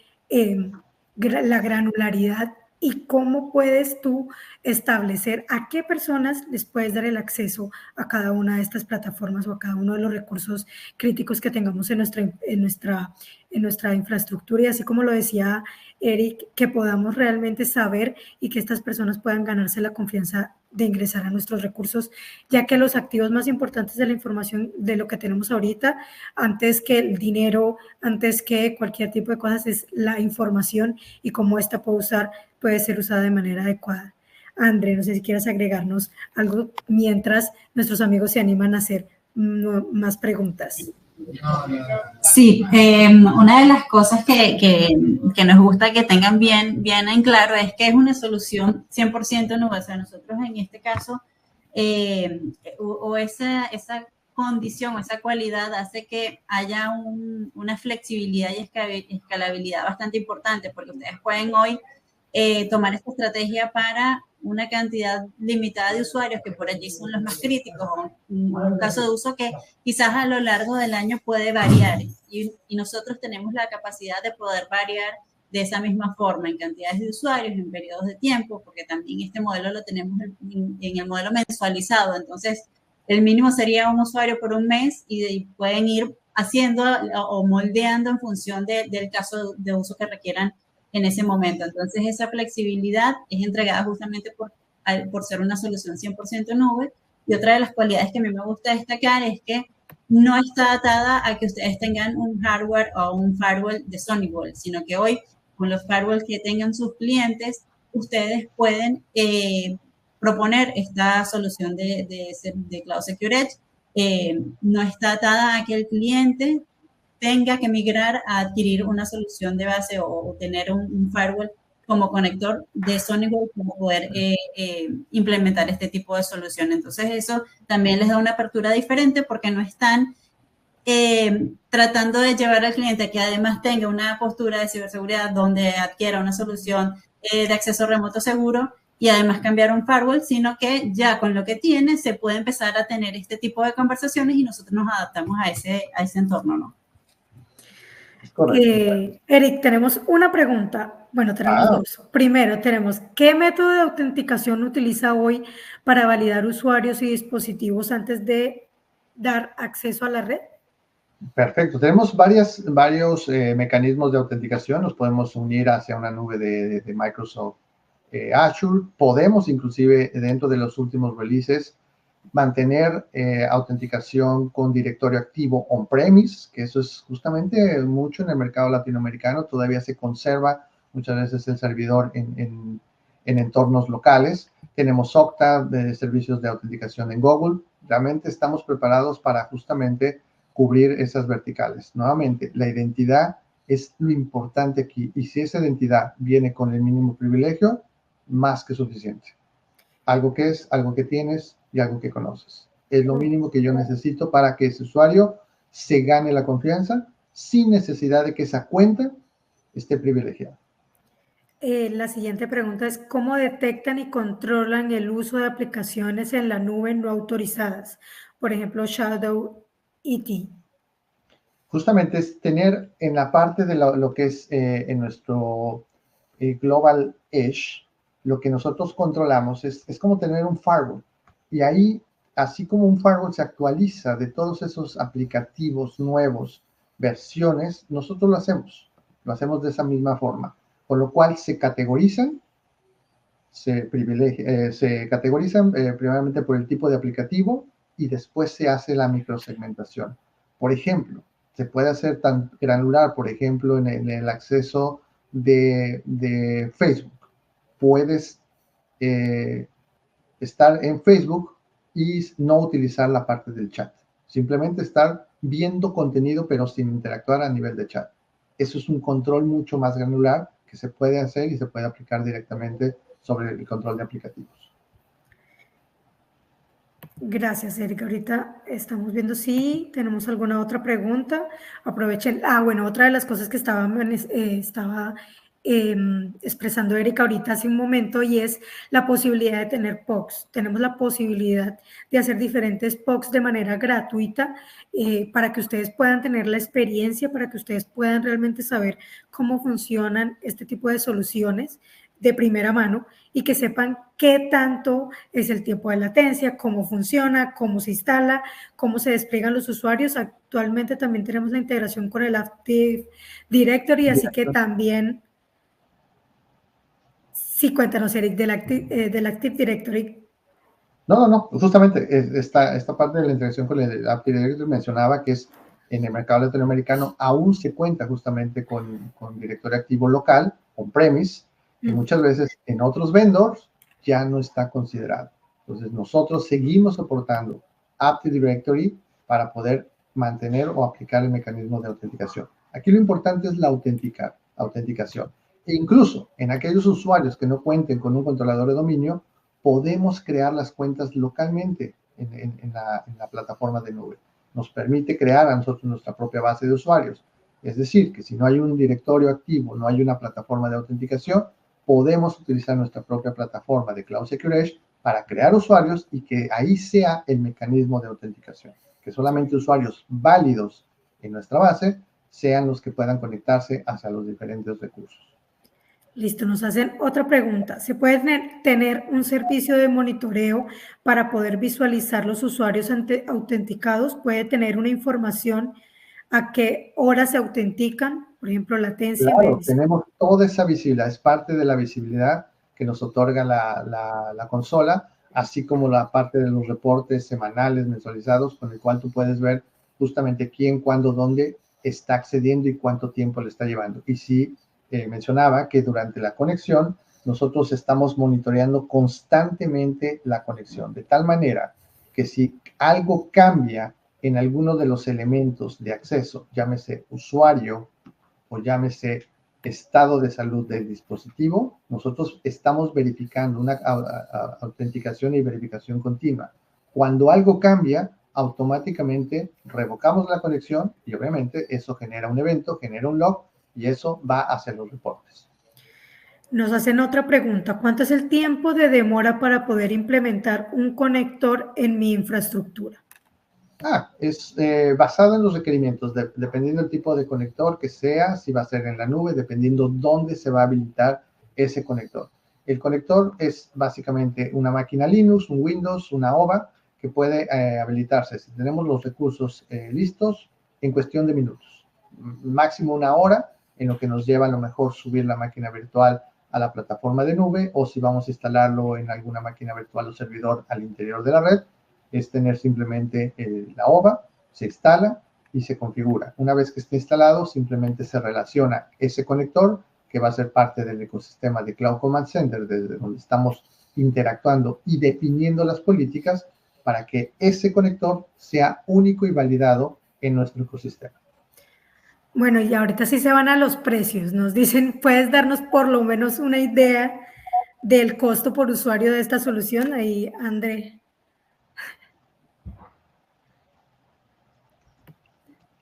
la granularidad y cómo puedes tú establecer a qué personas les puedes dar el acceso a cada una de estas plataformas o a cada uno de los recursos críticos que tengamos en nuestra infraestructura, y así como lo decía Eric, que podamos realmente saber y que estas personas puedan ganarse la confianza de ingresar a nuestros recursos, ya que los activos más importantes de la información de lo que tenemos ahorita, antes que el dinero, antes que cualquier tipo de cosas, es la información y cómo esta puede ser usada de manera adecuada. André, no sé si quieras agregarnos algo mientras nuestros amigos se animan a hacer más preguntas. Sí, una de las cosas que nos gusta que tengan bien en claro es que es una solución 100% nube. O sea, nosotros en este caso, esa condición o esa cualidad hace que haya una flexibilidad y escalabilidad bastante importante, porque ustedes pueden hoy tomar esta estrategia para una cantidad limitada de usuarios que por allí son los más críticos, un caso de uso que quizás a lo largo del año puede variar, y nosotros tenemos la capacidad de poder variar de esa misma forma en cantidades de usuarios, en periodos de tiempo, porque también este modelo lo tenemos en el modelo mensualizado. Entonces el mínimo sería un usuario por un mes y pueden ir haciendo o moldeando en función del caso de uso que requieran en ese momento. Entonces esa flexibilidad es entregada justamente por ser una solución 100% nube. Y otra de las cualidades que a mí me gusta destacar es que no está atada a que ustedes tengan un hardware o un firewall de Sonybolt, sino que hoy con los firewalls que tengan sus clientes, ustedes pueden proponer esta solución de Cloud Secure Edge no está atada a que el cliente tenga que migrar a adquirir una solución de base o tener un firewall como conector de SonyWave para poder implementar este tipo de solución. Entonces eso también les da una apertura diferente porque no están tratando de llevar al cliente a que además tenga una postura de ciberseguridad donde adquiera una solución de acceso remoto seguro y además cambiar un firewall, sino que ya con lo que tiene se puede empezar a tener este tipo de conversaciones y nosotros nos adaptamos a ese entorno, ¿no? Eric, tenemos una pregunta. Bueno, tenemos dos. Primero, tenemos, ¿qué método de autenticación utiliza hoy para validar usuarios y dispositivos antes de dar acceso a la red? Perfecto. Tenemos varios mecanismos de autenticación. Nos podemos unir hacia una nube de Microsoft Azure. Podemos, inclusive, dentro de los últimos releases, mantener autenticación con directorio activo on-premise, que eso es justamente mucho en el mercado latinoamericano. Todavía se conserva muchas veces el servidor en entornos locales. Tenemos Okta de servicios de autenticación en Google. Realmente estamos preparados para justamente cubrir esas verticales. Nuevamente, la identidad es lo importante aquí. Y si esa identidad viene con el mínimo privilegio, más que suficiente. Algo que es, algo que tienes y algo que conoces. Es lo mínimo que yo necesito para que ese usuario se gane la confianza sin necesidad de que esa cuenta esté privilegiada. La siguiente pregunta es, ¿cómo detectan y controlan el uso de aplicaciones en la nube no autorizadas? Por ejemplo, Shadow IT. Justamente es tener en la parte de lo que es en nuestro Global Edge, lo que nosotros controlamos es como tener un firewall. Y ahí, así como un firewall se actualiza de todos esos aplicativos nuevos, versiones, nosotros lo hacemos de esa misma forma, con lo cual se categorizan, se categorizan primeramente por el tipo de aplicativo y después se hace la microsegmentación. Por ejemplo, se puede hacer tan granular, por ejemplo, en el acceso de Facebook. Puedes estar en Facebook y no utilizar la parte del chat. Simplemente estar viendo contenido, pero sin interactuar a nivel de chat. Eso es un control mucho más granular que se puede hacer y se puede aplicar directamente sobre el control de aplicativos. Gracias, Erika. Ahorita estamos viendo si tenemos alguna otra pregunta. Aprovechen. Bueno, otra de las cosas que estaba expresando Erika ahorita hace un momento y es la posibilidad de tener POCs. Tenemos la posibilidad de hacer diferentes POCs de manera gratuita para que ustedes puedan tener la experiencia, para que ustedes puedan realmente saber cómo funcionan este tipo de soluciones de primera mano y que sepan qué tanto es el tiempo de latencia, cómo funciona, cómo se instala, cómo se despliegan los usuarios. Actualmente también tenemos la integración con el Active Directory, así que también, sí, cuéntanos, Eric, del Active Directory. No, justamente esta parte de la integración con el Active Directory mencionaba que es en el mercado latinoamericano aún se cuenta justamente con directorio activo local, on-premise, que muchas veces en otros vendors ya no está considerado. Entonces nosotros seguimos soportando Active Directory para poder mantener o aplicar el mecanismo de autenticación. Aquí lo importante es la autenticación. E incluso en aquellos usuarios que no cuenten con un controlador de dominio, podemos crear las cuentas localmente en la plataforma de nube. Nos permite crear a nosotros nuestra propia base de usuarios. Es decir, que si no hay un directorio activo, no hay una plataforma de autenticación, podemos utilizar nuestra propia plataforma de Cloud Secure Edge para crear usuarios y que ahí sea el mecanismo de autenticación. Que solamente usuarios válidos en nuestra base sean los que puedan conectarse hacia los diferentes recursos. Listo, nos hacen otra pregunta. ¿Se puede tener un servicio de monitoreo para poder visualizar los usuarios autenticados? ¿Puede tener una información a qué hora se autentican? Por ejemplo, latencia. Claro, tenemos toda esa visibilidad, es parte de la visibilidad que nos otorga la consola, así como la parte de los reportes semanales, mensualizados, con el cual tú puedes ver justamente quién, cuándo, dónde está accediendo y cuánto tiempo le está llevando. Y sí, mencionaba que durante la conexión nosotros estamos monitoreando constantemente la conexión, de tal manera que si algo cambia en alguno de los elementos de acceso, llámese usuario o llámese estado de salud del dispositivo, nosotros estamos verificando una autenticación y verificación continua. Cuando algo cambia, automáticamente revocamos la conexión y obviamente eso genera un evento, genera un log y eso va hacia los reportes. Nos hacen otra pregunta. ¿Cuánto es el tiempo de demora para poder implementar un conector en mi infraestructura? Es basado en los requerimientos, dependiendo del tipo de conector que sea, si va a ser en la nube, dependiendo dónde se va a habilitar ese conector. El conector es básicamente una máquina Linux, un Windows, una OVA, que puede habilitarse, si tenemos los recursos listos, en cuestión de minutos. Máximo una hora, en lo que nos lleva a lo mejor subir la máquina virtual a la plataforma de nube, o si vamos a instalarlo en alguna máquina virtual o servidor al interior de la red, es tener simplemente la OVA, se instala y se configura. Una vez que esté instalado, simplemente se relaciona ese conector, que va a ser parte del ecosistema de Cloud Command Center, desde donde estamos interactuando y definiendo las políticas para que ese conector sea único y validado en nuestro ecosistema. Bueno, y ahorita sí se van a los precios. Nos dicen, ¿puedes darnos por lo menos una idea del costo por usuario de esta solución? Ahí, André.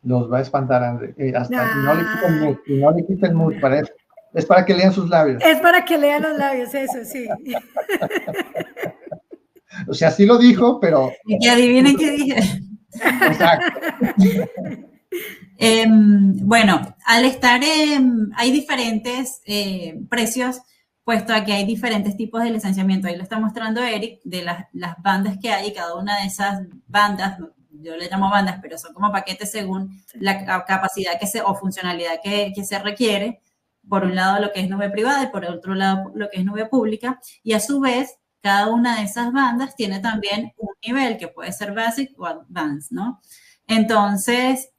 Los va a espantar, André. No le quiten mute para eso. Es para que lean sus labios. Es para que lean los labios, eso sí. O sea, sí lo dijo, pero... Y que adivinen qué dije. Exacto. Bueno, al estar hay diferentes precios, puesto a que hay diferentes tipos de licenciamiento. Ahí lo está mostrando Eric, de las bandas que hay, y cada una de esas bandas, yo le llamo bandas, pero son como paquetes según la capacidad o funcionalidad que se requiere. Por un lado lo que es nube privada y por otro lado lo que es nube pública. Y a su vez, cada una de esas bandas tiene también un nivel que puede ser Basic o Advanced, ¿no? Entonces,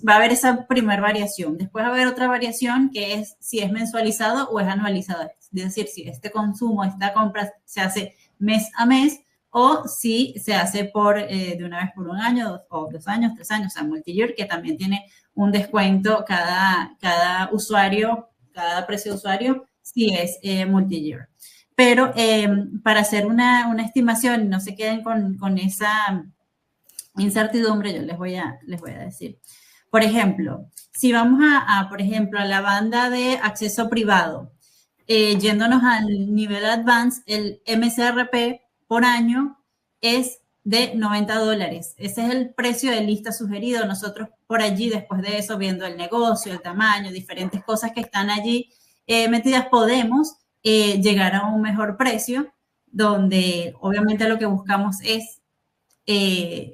va a haber esa primera variación. Después va a haber otra variación que es si es mensualizado o es anualizado. Es decir, si este consumo, esta compra se hace mes a mes o si se hace de una vez por un año o 2 años, 3 años, o sea, multi-year, que también tiene un descuento cada usuario, cada precio de usuario, si es multi-year. Pero para hacer una estimación, no se queden con esa incertidumbre, yo les voy a decir. Por ejemplo, si vamos por ejemplo, a la banda de acceso privado, yéndonos al nivel advanced, el MSRP por año es de $90. Ese es el precio de lista sugerido. Nosotros por allí, después de eso, viendo el negocio, el tamaño, diferentes cosas que están allí metidas, podemos llegar a un mejor precio, donde obviamente lo que buscamos es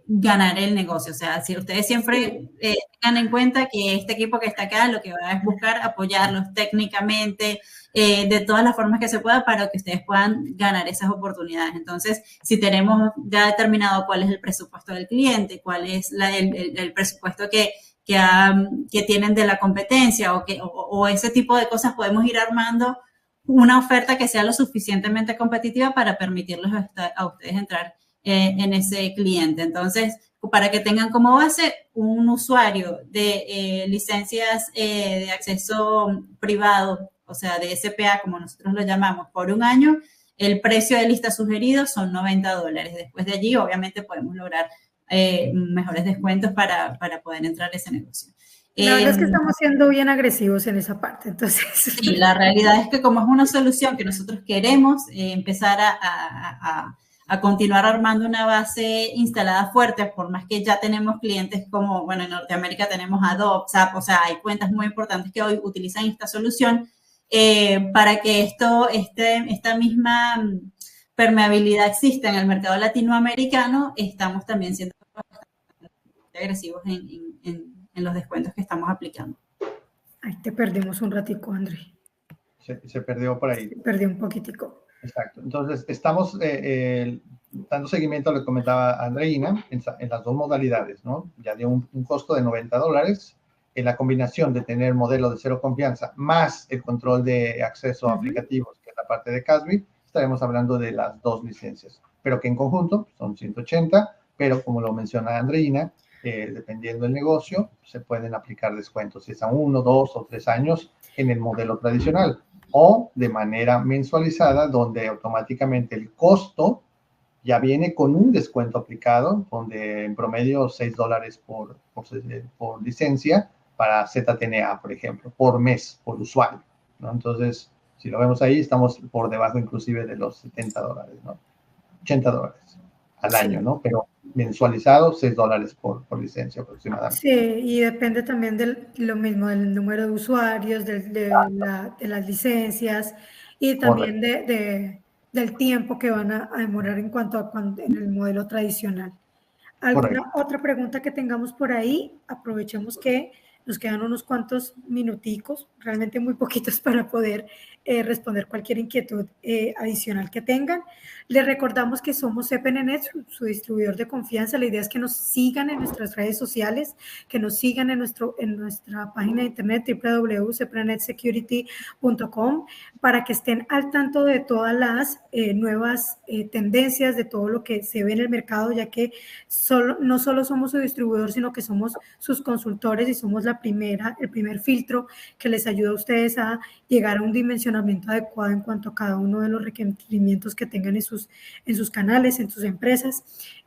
ganar el negocio. O sea, si ustedes siempre tengan en cuenta que este equipo que está acá lo que va es buscar apoyarlos técnicamente de todas las formas que se pueda para que ustedes puedan ganar esas oportunidades. Entonces, si tenemos ya determinado cuál es el presupuesto del cliente, cuál es el presupuesto que tienen de la competencia o ese tipo de cosas, podemos ir armando una oferta que sea lo suficientemente competitiva para permitirles a ustedes entrar en ese cliente. Entonces, para que tengan como base un usuario de licencias de acceso privado, o sea, de SPA, como nosotros lo llamamos, por un año, el precio de lista sugerido son $90. Después de allí, obviamente, podemos lograr mejores descuentos para poder entrar a ese negocio. La verdad es que estamos siendo bien agresivos en esa parte, entonces. Sí, la realidad es que como es una solución que nosotros queremos empezar a continuar armando una base instalada fuerte, por más que ya tenemos clientes como, bueno, en Norteamérica tenemos Adobe, SAP, o sea, hay cuentas muy importantes que hoy utilizan esta solución, para que esta misma permeabilidad exista en el mercado latinoamericano, estamos también siendo bastante agresivos en los descuentos que estamos aplicando. Ahí te perdimos un ratico, André. Se perdió por ahí. Se perdió un poquitico. Exacto. Entonces, estamos dando seguimiento, le comentaba a Andreina, en las dos modalidades, ¿no? Ya dio un costo de $90. En la combinación de tener modelo de cero confianza más el control de acceso a aplicativos, que es la parte de Casby, estaremos hablando de las 2 licencias, pero que en conjunto son 180, pero como lo menciona Andreina, dependiendo del negocio, se pueden aplicar descuentos, si es a 1, 2 o 3 años en el modelo tradicional, o de manera mensualizada, donde automáticamente el costo ya viene con un descuento aplicado, donde en promedio $6 por licencia para ZTNA, por ejemplo, por mes, por usuario, ¿no? Entonces, si lo vemos ahí, estamos por debajo inclusive de los $70, ¿no? $80 al año, ¿no? Pero mensualizado, $6 por licencia aproximadamente. Sí, y depende también de lo mismo, del número de usuarios, de las licencias y también del tiempo que van a demorar en cuanto a en el modelo tradicional. ¿Alguna otra pregunta que tengamos por ahí? Aprovechemos que nos quedan unos cuantos minuticos, realmente muy poquitos para poder responder cualquier inquietud adicional que tengan. Les recordamos que somos CPNNet, su distribuidor de confianza. La idea es que nos sigan en nuestras redes sociales, que nos sigan en nuestra página de internet www.cpnetsecurity.com para que estén al tanto de todas las nuevas tendencias, de todo lo que se ve en el mercado, ya que no solo somos su distribuidor, sino que somos sus consultores y somos el primer filtro que les ayuda a ustedes a llegar a un dimensionamiento adecuado en cuanto a cada uno de los requerimientos que tengan en sus canales, en sus empresas.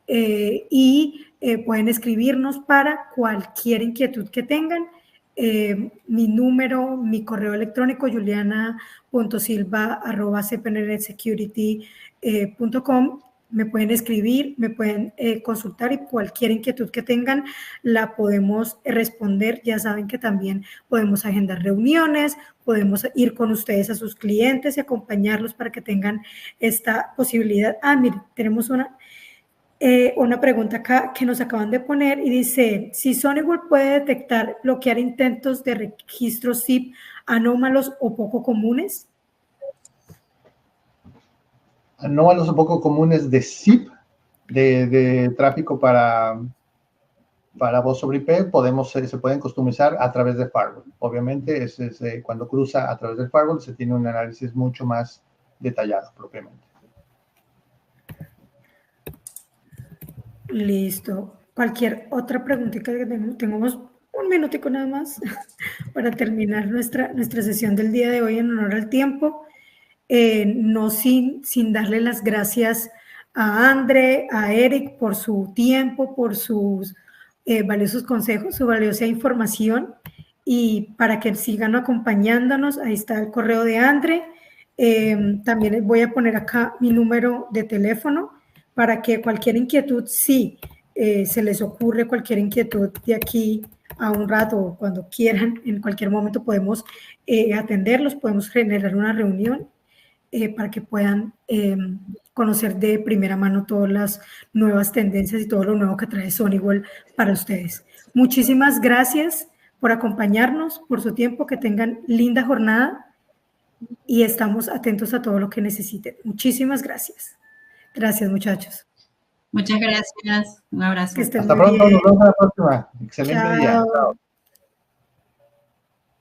Pueden escribirnos para cualquier inquietud que tengan. Mi número, mi correo electrónico, juliana.silva@cpnetsecurity.com. Me pueden escribir, me pueden consultar y cualquier inquietud que tengan la podemos responder. Ya saben que también podemos agendar reuniones, podemos ir con ustedes a sus clientes y acompañarlos para que tengan esta posibilidad. Mire, tenemos una pregunta acá que nos acaban de poner y dice, si Soneworld puede detectar, bloquear intentos de registro SIP anómalos o poco comunes. Anómalos o poco comunes de SIP, de tráfico para voz sobre IP, se pueden customizar a través de firewall. Obviamente, cuando cruza a través del firewall, se tiene un análisis mucho más detallado propiamente. Listo. Cualquier otra preguntita que tengamos un minutico nada más para terminar nuestra sesión del día de hoy en honor al tiempo. No sin darle las gracias a André, a Eric por su tiempo, por sus valiosos consejos, su valiosa información y para que sigan acompañándonos. Ahí está el correo de André. También les voy a poner acá mi número de teléfono para que cualquier inquietud, si se les ocurre cualquier inquietud de aquí a un rato o cuando quieran, en cualquier momento podemos atenderlos, podemos generar una reunión para que puedan conocer de primera mano todas las nuevas tendencias y todo lo nuevo que trae Soneworld para ustedes. Muchísimas gracias por acompañarnos, por su tiempo, que tengan linda jornada y estamos atentos a todo lo que necesiten. Muchísimas gracias. Gracias, muchachos. Muchas gracias. Un abrazo. Hasta pronto, nos vemos la próxima. Excelente día. Chao.